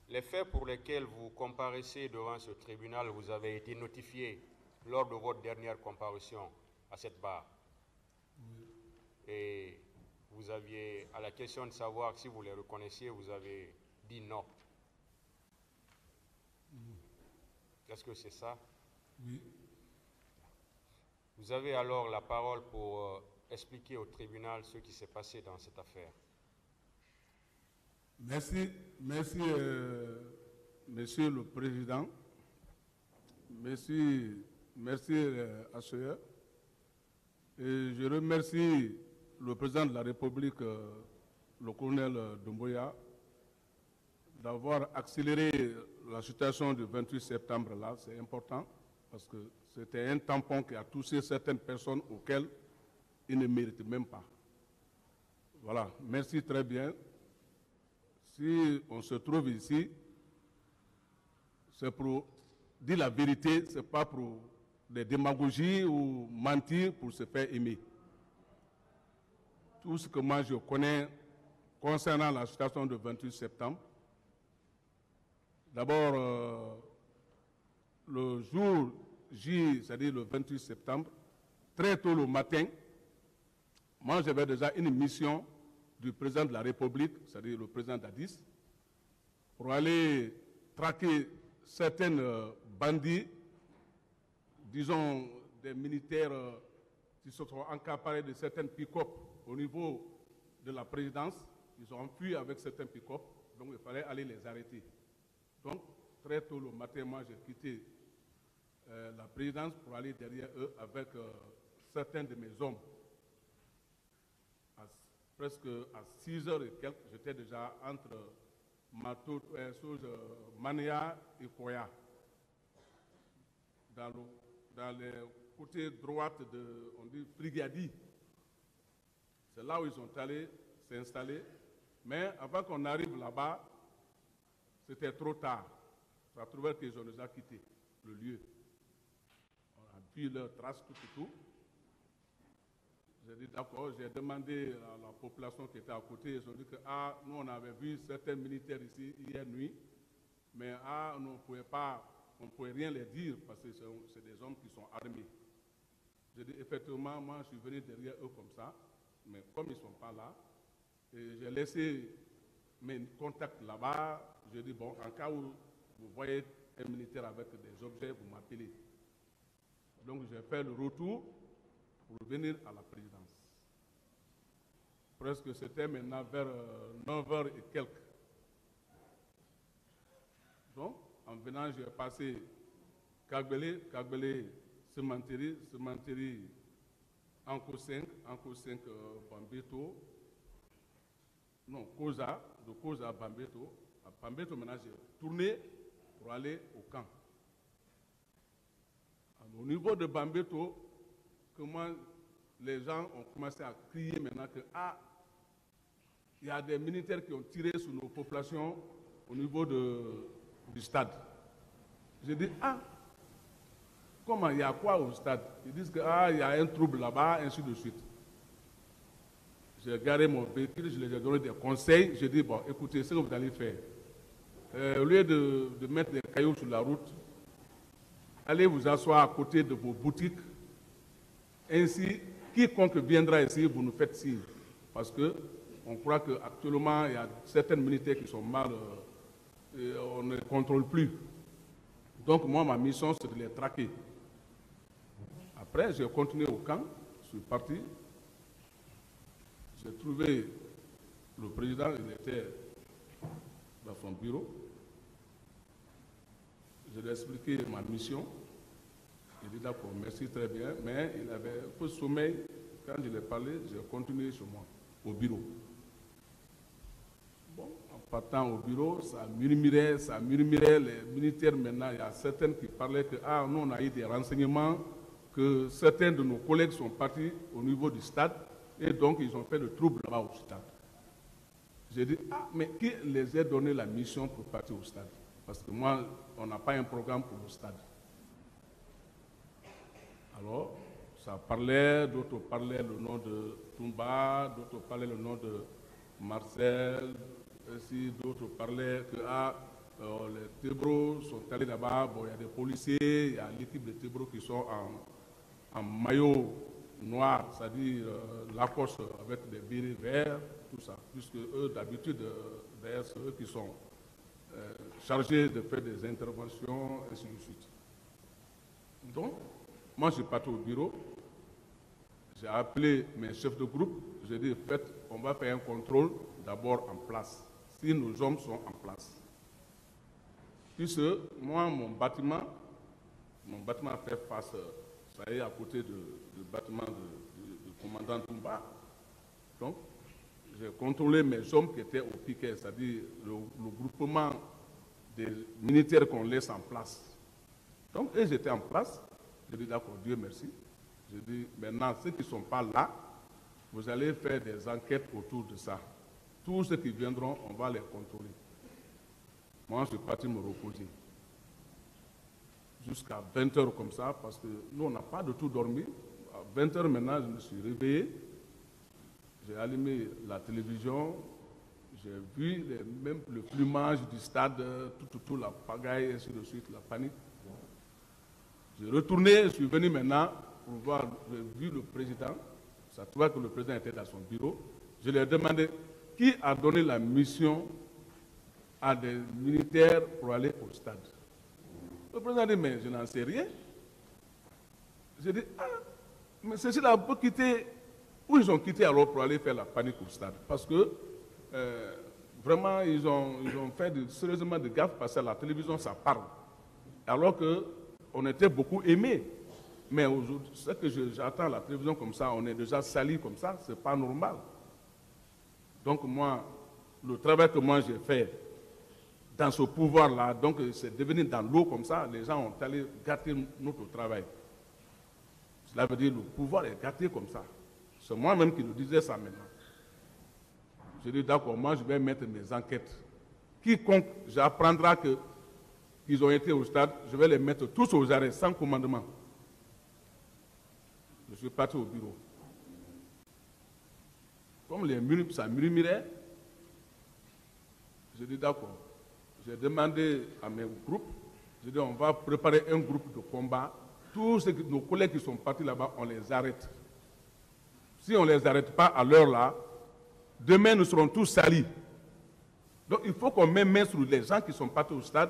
Les faits pour lesquels vous comparaissez devant ce tribunal, vous avez été notifié lors de votre dernière comparution à cette barre. Oui. Et vous aviez, à la question de savoir si vous les reconnaissiez, vous avez dit non. Est-ce que c'est ça? Oui. Vous avez alors la parole pour expliquer au tribunal ce qui s'est passé dans cette affaire. Merci, Monsieur le Président. Merci, Asseyeur. Et je remercie le Président de la République, le colonel Doumbouya, d'avoir accéléré la situation du 28 septembre là. C'est important parce que c'était un tampon qui a touché certaines personnes auxquelles ils ne méritent même pas. Voilà, merci très bien. Si on se trouve ici, c'est pour dire la vérité, ce n'est pas pour des démagogies ou mentir pour se faire aimer. Tout ce que moi je connais concernant la situation du 28 septembre, d'abord, le jour J, c'est-à-dire le 28 septembre, très tôt le matin, moi j'avais déjà une mission du président de la République, c'est-à-dire le président d'Addis, pour aller traquer certaines bandits, disons des militaires qui se sont accaparés de certaines pick-up au niveau de la présidence. Ils ont fui avec certains pick-up, donc il fallait aller les arrêter. Donc, très tôt le matin, moi j'ai quitté la présidence pour aller derrière eux avec certains de mes hommes. Presque à 6 heures et quelques, j'étais déjà entre Mania et Koya. Dans le côté droit de, on dit, Brigadi. C'est là où ils sont allés s'installer. Mais avant qu'on arrive là-bas, c'était trop tard. Ça trouvait qu'ils ont déjà quitté le lieu. On a vu leurs traces, tout. J'ai dit d'accord, j'ai demandé à la population qui était à côté, ils ont dit que nous on avait vu certains militaires ici hier nuit, mais nous on ne pouvait rien les dire parce que c'est des hommes qui sont armés. J'ai dit effectivement, moi je suis venu derrière eux comme ça, mais comme ils ne sont pas là, j'ai laissé mes contacts là-bas, j'ai dit bon, en cas où vous voyez un militaire avec des objets, vous m'appelez. Donc j'ai fait le retour pour venir à la présidence. Presque c'était maintenant vers 9h et quelques. Donc, en venant, j'ai passé Kagbele, Semanteri, Anko 5 Bambeto, non, Koza, de Koza à Bambeto. À Bambeto, maintenant, j'ai tourné pour aller au camp. Alors, au niveau de Bambeto, comment les gens ont commencé à crier maintenant que il y a des militaires qui ont tiré sur nos populations au niveau du stade. J'ai dit comment il y a quoi au stade? Ils disent que il y a un trouble là-bas, ainsi de suite. J'ai garé mon véhicule, je les ai donné des conseils. J'ai dit bon, écoutez, ce que vous allez faire, au lieu de mettre des cailloux sur la route, allez vous asseoir à côté de vos boutiques. Ainsi, quiconque viendra ici, vous nous faites signe. Parce qu'on croit qu'actuellement, il y a certaines militaires qui sont mal, on ne les contrôle plus. Donc moi, ma mission, c'est de les traquer. Après, j'ai continué au camp, je suis parti. J'ai trouvé le président, il était dans son bureau. Je lui ai expliqué ma mission. Il dit d'accord, merci très bien, mais il avait un peu de sommeil. Quand je lui ai parlé, j'ai continué chez moi, au bureau. Bon, en partant au bureau, ça murmurait, les militaires maintenant, il y a certains qui parlaient que nous on a eu des renseignements, que certains de nos collègues sont partis au niveau du stade, et donc ils ont fait le trouble là-bas au stade. J'ai dit, mais qui les a donné la mission pour partir au stade? Parce que moi, on n'a pas un programme pour le stade. Alors, ça parlait, d'autres parlaient le nom de Toumba, d'autres parlaient le nom de Marcel, ainsi d'autres parlaient que Les Tébros sont allés là-bas. Bon, il y a des policiers, il y a l'équipe de Tébros qui sont en maillot noir, c'est-à-dire Lacoste avec des bérets verts, tout ça. Puisque eux, d'habitude, d'ailleurs, c'est eux qui sont chargés de faire des interventions, ainsi de suite. Donc, moi, je suis parti au bureau. J'ai appelé mes chefs de groupe. J'ai dit, faites, on va faire un contrôle d'abord en place, si nos hommes sont en place. Puisque moi, mon bâtiment fait face, ça y est, à côté du bâtiment du commandant Toumba. Donc, j'ai contrôlé mes hommes qui étaient au piquet, c'est-à-dire le groupement des militaires qu'on laisse en place. Donc, ils étaient en place. J'ai dit, d'accord, Dieu merci. J'ai dit, maintenant, ceux qui ne sont pas là, vous allez faire des enquêtes autour de ça. Tous ceux qui viendront, on va les contrôler. Moi, je suis parti me reposer. Jusqu'à 20 h comme ça, parce que nous, on n'a pas de tout dormi. À 20 h maintenant, je me suis réveillé. J'ai allumé la télévision. J'ai vu même le plumage du stade, tout la pagaille, ainsi de suite, la panique. J'ai retourné, je suis venu maintenant pour voir, j'ai vu le président. Ça trouvait que le président était dans son bureau. Je lui ai demandé qui a donné la mission à des militaires pour aller au stade. Le président a dit, mais je n'en sais rien. J'ai dit, ah, mais ceux-là ont quitté. Où ils ont quitté alors pour aller faire la panique au stade? Parce que vraiment, ils ont fait sérieusement de gaffe parce que la télévision, ça parle. Alors qu'on était beaucoup aimés. Mais aujourd'hui, ce que j'attends la télévision comme ça, on est déjà sali comme ça, ce n'est pas normal. Donc moi, le travail que moi j'ai fait dans ce pouvoir-là, donc c'est devenu dans l'eau comme ça, les gens ont allé gâter notre travail. Cela veut dire que le pouvoir est gâté comme ça. C'est moi-même qui le disais ça maintenant. J'ai dit d'accord, moi je vais mettre mes enquêtes. Quiconque j'apprendra qu'ils ont été au stade, je vais les mettre tous aux arrêts, sans commandement. Je suis parti au bureau. Comme ça murmurait, j'ai dit d'accord. J'ai demandé à mes groupes, j'ai dit on va préparer un groupe de combat. Tous nos collègues qui sont partis là-bas, on les arrête. Si on ne les arrête pas à l'heure là, demain nous serons tous salis. Donc il faut qu'on mette main sur les gens qui sont partis au stade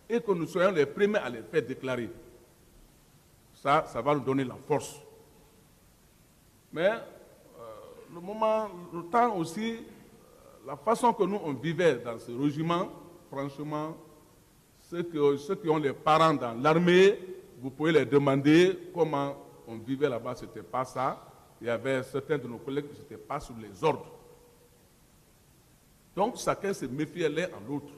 et que nous soyons les premiers à les faire déclarer. Ça va nous donner la force. Mais le temps aussi, la façon que nous on vivait dans ce régiment, franchement, ceux qui ont les parents dans l'armée, vous pouvez les demander comment on vivait là-bas, ce n'était pas ça. Il y avait certains de nos collègues qui n'étaient pas sous les ordres. Donc chacun se méfiait l'un à l'autre.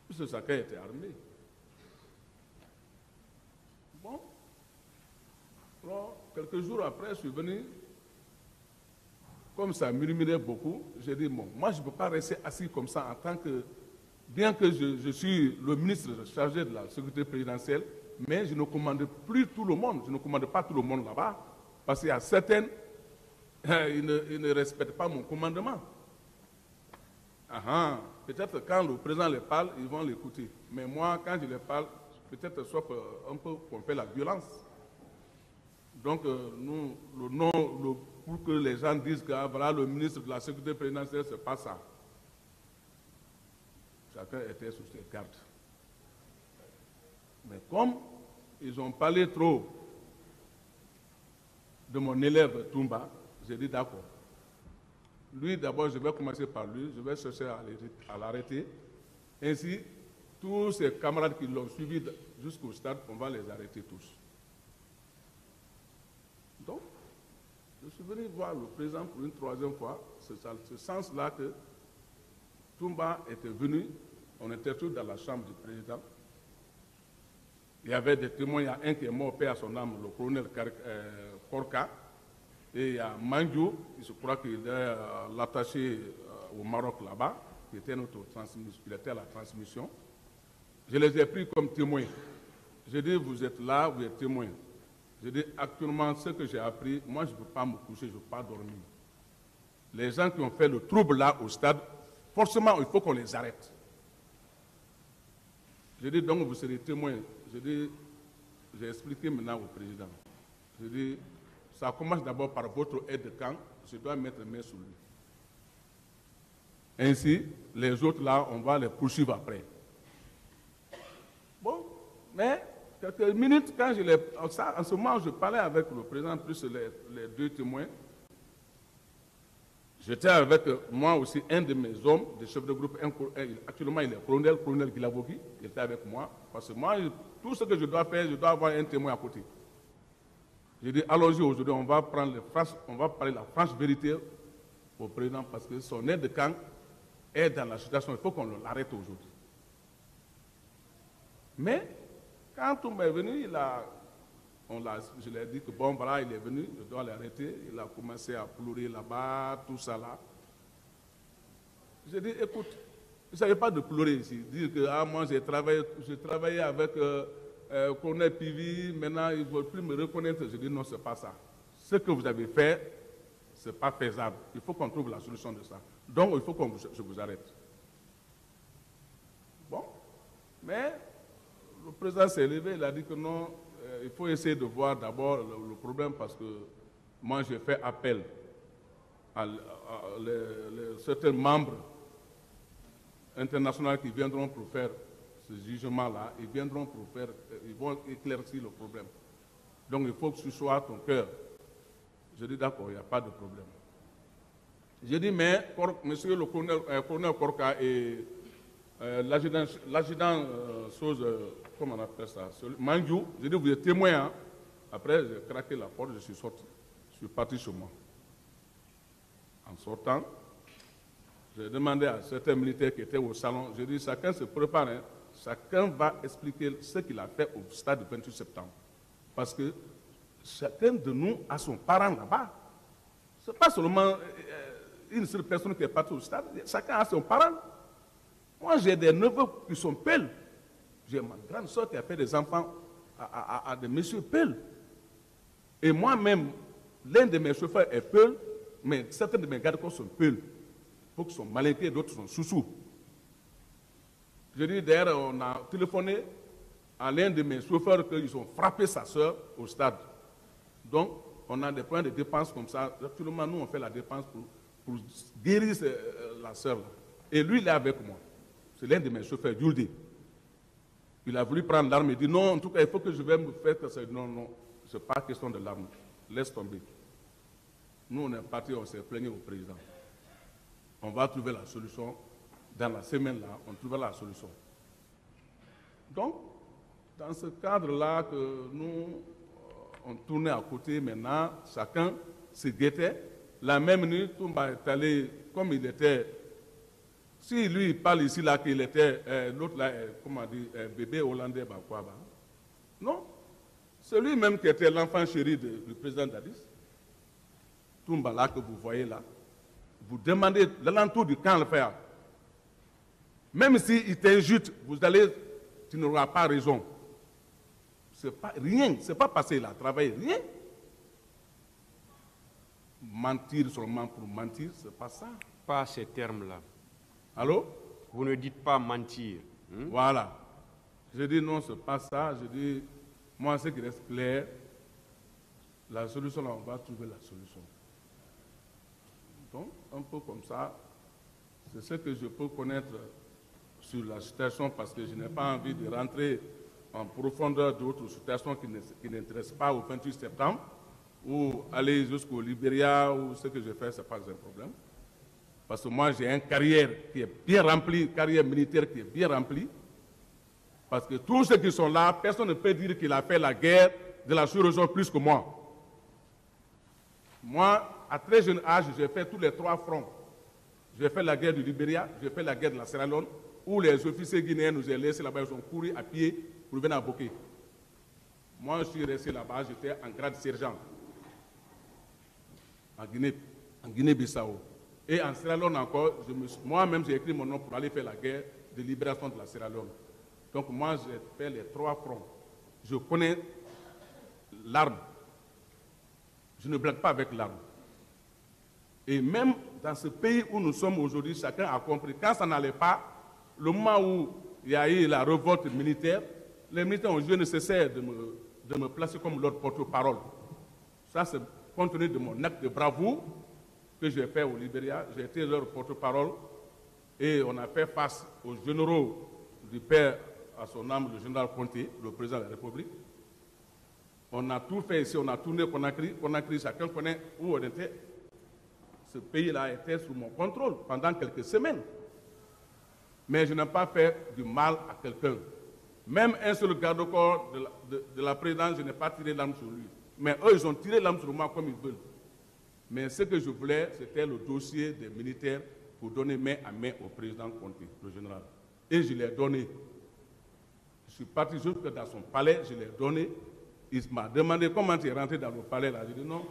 Puisque chacun était armé. Bon. Alors, quelques jours après, je suis venu. Comme ça murmurait beaucoup, j'ai dit, bon, moi je ne peux pas rester assis comme ça en tant que... Bien que je suis le ministre chargé de la sécurité présidentielle, mais je ne commande plus tout le monde. Je ne commande pas tout le monde là-bas, parce qu'il y a certaines, ils ne respectent pas mon commandement. Peut-être quand le président les parle, ils vont l'écouter. Mais moi, quand je les parle, peut-être soit un peu qu'on fait la violence. Donc, nous, pour que les gens disent que voilà, le ministre de la sécurité présidentielle, ce n'est pas ça. Chacun était sous ses gardes. Mais comme ils ont parlé trop de mon élève Toumba, j'ai dit d'accord. Lui, d'abord, je vais commencer par lui, je vais chercher à l'arrêter. Ainsi, tous ses camarades qui l'ont suivi jusqu'au stade, on va les arrêter tous. Donc, je suis venu voir le président pour une troisième fois, c'est ce sens-là que Toumba était venu, on était tous dans la chambre du président. Il y avait des témoins, il y a un qui est mort, paix à son âme, le colonel Korka, et il y a Mandiou, je crois qu'il est l'attaché au Maroc là-bas, qui était il était à la transmission. Je les ai pris comme témoins. J'ai dit, vous êtes là, vous êtes témoins. J'ai dit, actuellement, ce que j'ai appris, moi, je ne peux pas me coucher, je ne peux pas dormir. Les gens qui ont fait le trouble là au stade, forcément, il faut qu'on les arrête. Je dis donc vous serez témoin. Je dis, j'ai expliqué maintenant au président. Je dis, ça commence d'abord par votre aide de camp. Je dois mettre main sur lui. Ainsi, les autres là, on va les poursuivre après. Bon, mais quelques minutes, quand je en ce moment, je parlais avec le président, plus les deux témoins. J'étais avec moi aussi un de mes hommes, des chefs de groupe. Actuellement, il est colonel Guilavogi. Il était avec moi. Parce que moi, tout ce que je dois faire, je dois avoir un témoin à côté. J'ai dit, allons-y aujourd'hui, on va parler la franche vérité au président parce que son aide de camp est dans la situation. Il faut qu'on l'arrête aujourd'hui. Mais, quand on est venu, je lui ai dit que bon, voilà, il est venu, je dois l'arrêter. Il a commencé à pleurer là-bas, tout ça là. J'ai dit, écoute, il ne savait pas de pleurer ici. Dire que moi, j'ai travaillé avec colonel Pivi, maintenant, il ne veut plus me reconnaître. J'ai dit, non, ce n'est pas ça. Ce que vous avez fait, ce n'est pas faisable. Il faut qu'on trouve la solution de ça. Donc, il faut que je vous arrête. Bon, mais le président s'est levé, il a dit que non, il faut essayer de voir d'abord le problème parce que moi, j'ai fait appel à certains membres internationaux qui viendront pour faire ce jugement-là, ils vont éclaircir le problème. Donc, il faut que ce soit ton cœur. Je dis d'accord, il n'y a pas de problème. J'ai dit, mais, monsieur le colonel Korka et l'adjudant comment on appelle ça, Mandiou, j'ai dit, vous êtes témoin. Hein? Après, j'ai craqué la porte, je suis sorti. Je suis parti chez moi. En sortant, j'ai demandé à certains militaires qui étaient au salon, j'ai dit, chacun se prépare, hein? Chacun va expliquer ce qu'il a fait au stade du 28 septembre. Parce que chacun de nous a son parent là-bas. Ce n'est pas seulement une seule personne qui est partie au stade, chacun a son parent. Moi, j'ai des neveux qui sont peuls. J'ai ma grande soeur qui a fait des enfants à des messieurs peuls. Et moi-même, l'un de mes chauffeurs est peul, mais certains de mes gardes-corps sont peuls. Beaucoup sont malinqués, d'autres sont sous-sous. Je dis, d'ailleurs, on a téléphoné à l'un de mes chauffeurs qu'ils ont frappé sa soeur au stade. Donc, on a des points de dépense comme ça. Actuellement, nous, on fait la dépense pour guérir la soeur. Et lui, il est avec moi. C'est l'un de mes chauffeurs, Yuldi. Il a voulu prendre l'arme. Il dit, non, en tout cas, il faut que je vais me faire que ça. Non, non, ce n'est pas question de l'arme. Laisse tomber. Nous, on est partis, on s'est plaigné au président. On va trouver la solution. Dans la semaine-là, on trouvera la solution. Donc, dans ce cadre-là que nous, on tournait à côté maintenant, chacun se guettait. La même nuit, Toumba est allé, comme il était, si lui il parle ici là qu'il était, l'autre là, comment on dit, bébé hollandais, bah quoi, bah. Non, c'est lui-même qui était l'enfant chéri du président Dadis. Toumba là que vous voyez là, vous demandez l'alentour du camp le faire. Même s'il t'injute, tu n'auras pas raison. C'est pas rien, c'est pas passé là, travailler, rien. Mentir seulement pour mentir, c'est pas ça. Pas ces termes-là. Allô? Vous ne dites pas mentir. Hein? Voilà. Je dis non, c'est pas ça. Je dis, moi, ce qui reste clair, la solution, là, on va trouver la solution. Donc, un peu comme ça, c'est ce que je peux connaître sur la situation parce que je n'ai pas envie de rentrer en profondeur d'autres situations qui n'intéressent pas au 28 septembre ou aller jusqu'au Libéria ou ce que je fais, ce n'est pas un problème. Parce que moi, j'ai une carrière qui est bien remplie, une carrière militaire qui est bien remplie. Parce que tous ceux qui sont là, personne ne peut dire qu'il a fait la guerre de la sous-région plus que moi. Moi, à très jeune âge, j'ai fait tous les 3 fronts. J'ai fait la guerre du Libéria, j'ai fait la guerre de la Sierra Leone, où les officiers guinéens nous ont laissés là-bas, ils ont couru à pied pour venir à Boké. Moi, je suis resté là-bas, j'étais en grade sergent, en Guinée-Bissau. Et en Sierra Leone encore, moi-même, j'ai écrit mon nom pour aller faire la guerre de libération de la Sierra Leone. Donc moi, j'ai fait les 3 fronts. Je connais l'arme. Je ne blague pas avec l'arme. Et même dans ce pays où nous sommes aujourd'hui, chacun a compris. Quand ça n'allait pas, le moment où il y a eu la révolte militaire. Les militaires ont joué nécessaire de me placer comme leur porte-parole. Ça, c'est compte tenu de mon acte de bravoure que j'ai fait au Libéria. J'ai été leur porte-parole et on a fait face aux généraux du père à son âme, le général Conté, le président de la République. On a tout fait ici, on a tourné Conakry. Conakry, chacun connaît où on était. Ce pays-là était sous mon contrôle pendant quelques semaines. Mais je n'ai pas fait du mal à quelqu'un. Même un seul garde-corps de la présidence, je n'ai pas tiré l'arme sur lui. Mais eux, ils ont tiré l'arme sur moi comme ils veulent. Mais ce que je voulais, c'était le dossier des militaires pour donner main à main au président Conté, le général. Et je l'ai donné. Je suis parti jusque dans son palais, je l'ai donné. Il m'a demandé comment tu es rentré dans le palais là. J'ai dit non,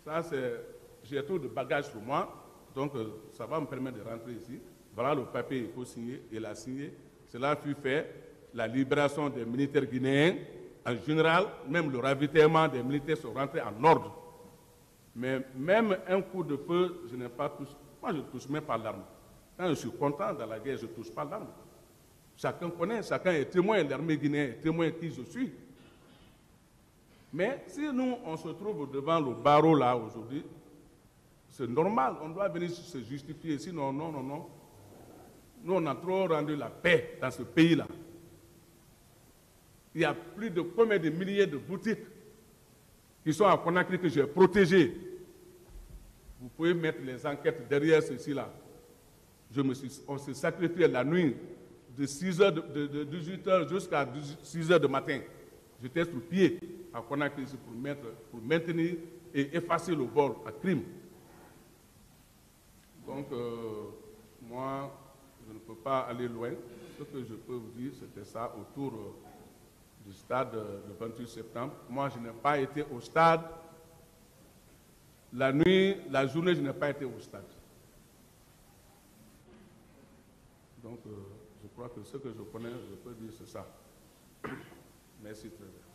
ça c'est, j'ai trop de bagages sur moi, donc ça va me permettre de rentrer ici. Voilà le papier, il faut signer. Il a signé. Cela fut fait. La libération des militaires guinéens, en général, même le ravitaillement des militaires sont rentrés en ordre. Mais même un coup de feu, je n'ai pas touché. Moi, je ne touche même pas l'arme. Quand je suis content dans la guerre, je ne touche pas l'arme. Chacun connaît, chacun est témoin, l'armée guinéenne est témoin de qui je suis. Mais si nous, on se trouve devant le barreau là aujourd'hui, c'est normal, on doit venir se justifier. Sinon, non, non, non. Nous, on a trop rendu la paix dans ce pays-là. Il y a plus de combien de milliers de boutiques qui sont à Conakry que j'ai protégées. Vous pouvez mettre les enquêtes derrière ceci-là. On s'est sacrifié la nuit de 18h jusqu'à 6h du matin. J'étais sur pied à Conakry pour maintenir et effacer le vol à crime. Donc, moi, je ne peux pas aller loin. Ce que je peux vous dire, c'était ça autour du stade le 28 septembre. Moi, je n'ai pas été au stade. La nuit, la journée, je n'ai pas été au stade. Donc, je crois que ce que je connais, je peux dire, c'est ça. Merci très bien.